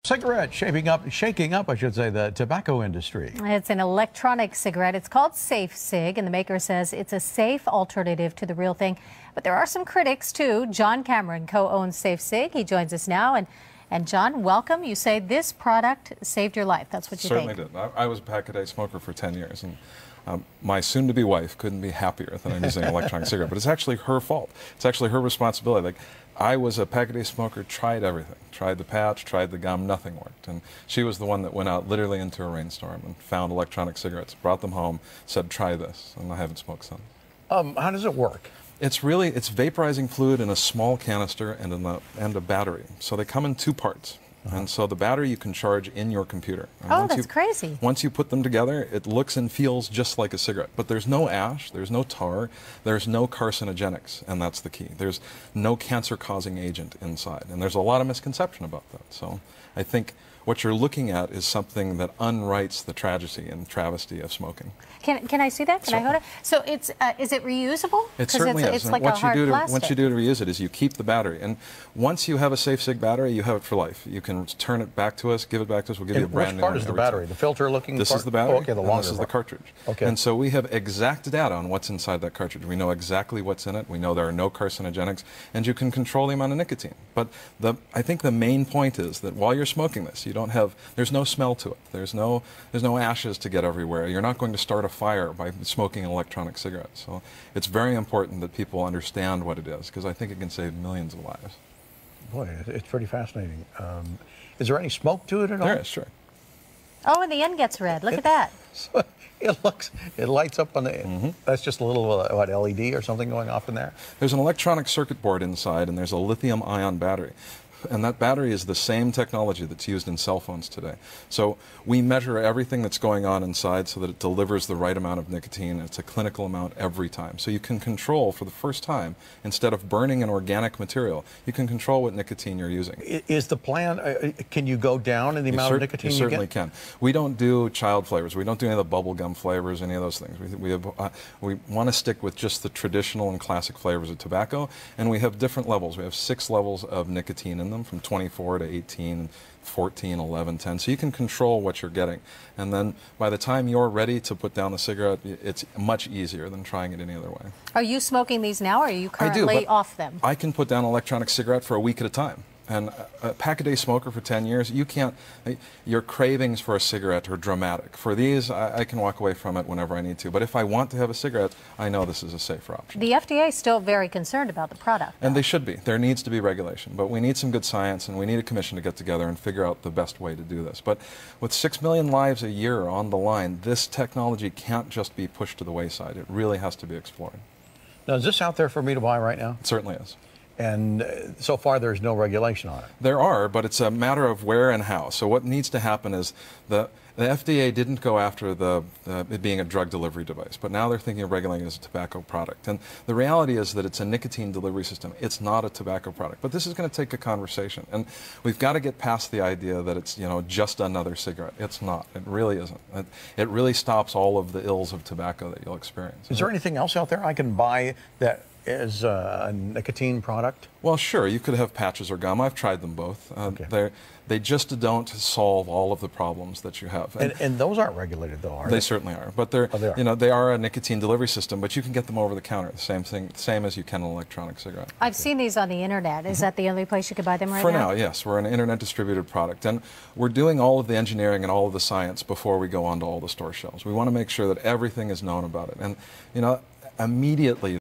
Cigarette shaking up, I should say, the tobacco industry. It's an electronic cigarette. It's called Safe Cig, and the maker says it's a safe alternative to the real thing. But there are some critics, too. John Cameron co-owns Safe Cig. He joins us now. And John, welcome. You say this product saved your life. That's what you Certainly think. Did. I was a pack-a-day smoker for 10 years, and my soon-to-be wife couldn't be happier that I'm using an electronic cigarette. But it's actually her fault. It's actually her responsibility. Like, I was a pack-a-day smoker, tried everything. Tried the patch, tried the gum, nothing worked. And she was the one that went out literally into a rainstorm and found electronic cigarettes, brought them home, said, try this, and I haven't smoked since. How does it work? It's vaporizing fluid in a small canister and a battery. So they come in two parts. And so the battery you can charge in your computer. And that's crazy. Once you put them together, it looks and feels just like a cigarette. But there's no ash, there's no tar, there's no carcinogenics, and that's the key. There's no cancer-causing agent inside. And there's a lot of misconception about that. So I think what you're looking at is something that unwrites the tragedy and travesty of smoking. Can I see that? Can I hold it? So it's is it reusable? It certainly is. It's like a hard plastic. What you do to reuse it is you keep the battery, and once you have a Safe Cig battery, you have it for life. You can turn it back to us, give it back to us. We'll give you a brand new one. Which part is the battery? The filter-looking part? This is the battery. Oh, okay, the longer this is the cartridge. Okay. And so we have exact data on what's inside that cartridge. We know exactly what's in it. We know there are no carcinogenics, and you can control the amount of nicotine. But I think the main point is that while you're smoking this, there's no smell to it. There's no ashes to get everywhere. You're not going to start a fire by smoking an electronic cigarette. So it's very important that people understand what it is, because I think it can save millions of lives. Boy, it's pretty fascinating. Is there any smoke to it at all? There is, sure. Oh, and the end gets red. Look at that. So it lights up on the, that's just a little, what, LED or something going off in there? There's an electronic circuit board inside, and there's a lithium-ion battery. And that battery is the same technology that's used in cell phones today. So we measure everything that's going on inside so that it delivers the right amount of nicotine. It's a clinical amount every time. So you can control, for the first time, instead of burning an organic material, you can control what nicotine you're using. Is the plan, can you go down in the amount of nicotine you get? You certainly can. We don't do child flavors. We don't do any of the bubble gum flavors, any of those things. We want to stick with just the traditional and classic flavors of tobacco, and we have different levels. We have 6 levels of nicotine in them, from 24 to 18, 14, 11, 10. So you can control what you're getting. And then by the time you're ready to put down the cigarette, it's much easier than trying it any other way. Are you smoking these now, or are you currently off them? I can put down an electronic cigarette for a week at a time. And a pack-a-day smoker for 10 years, your cravings for a cigarette are dramatic. For these, I can walk away from it whenever I need to. But if I want to have a cigarette, I know this is a safer option. The FDA is still very concerned about the product, though. And they should be. There needs to be regulation. But we need some good science, and we need a commission to get together and figure out the best way to do this. But with 6 million lives a year on the line, this technology can't just be pushed to the wayside. It really has to be explored. Now, is this out there for me to buy right now? It certainly is. And so far, there's no regulation on it. There are, but it's a matter of where and how. So what needs to happen is the FDA didn't go after it being a drug delivery device, but now they're thinking of regulating it as a tobacco product. And the reality is that it's a nicotine delivery system. It's not a tobacco product. But this is going to take a conversation. And we've got to get past the idea that it's, just another cigarette. It's not. It really isn't. It really stops all of the ills of tobacco that you'll experience. Is there anything else out there I can buy that is a nicotine product? Well, sure. You could have patches or gum. I've tried them both. Okay. They just don't solve all of the problems that you have. And those aren't regulated, though, are they? They certainly are. But they are a nicotine delivery system, but you can get them over the counter. The same as you can an electronic cigarette. I've seen these on the internet. Is that the only place you could buy them right now? For now, yes. We're an internet distributed product. And we're doing all of the engineering and all of the science before we go onto all the store shelves. We want to make sure that everything is known about it. And, immediately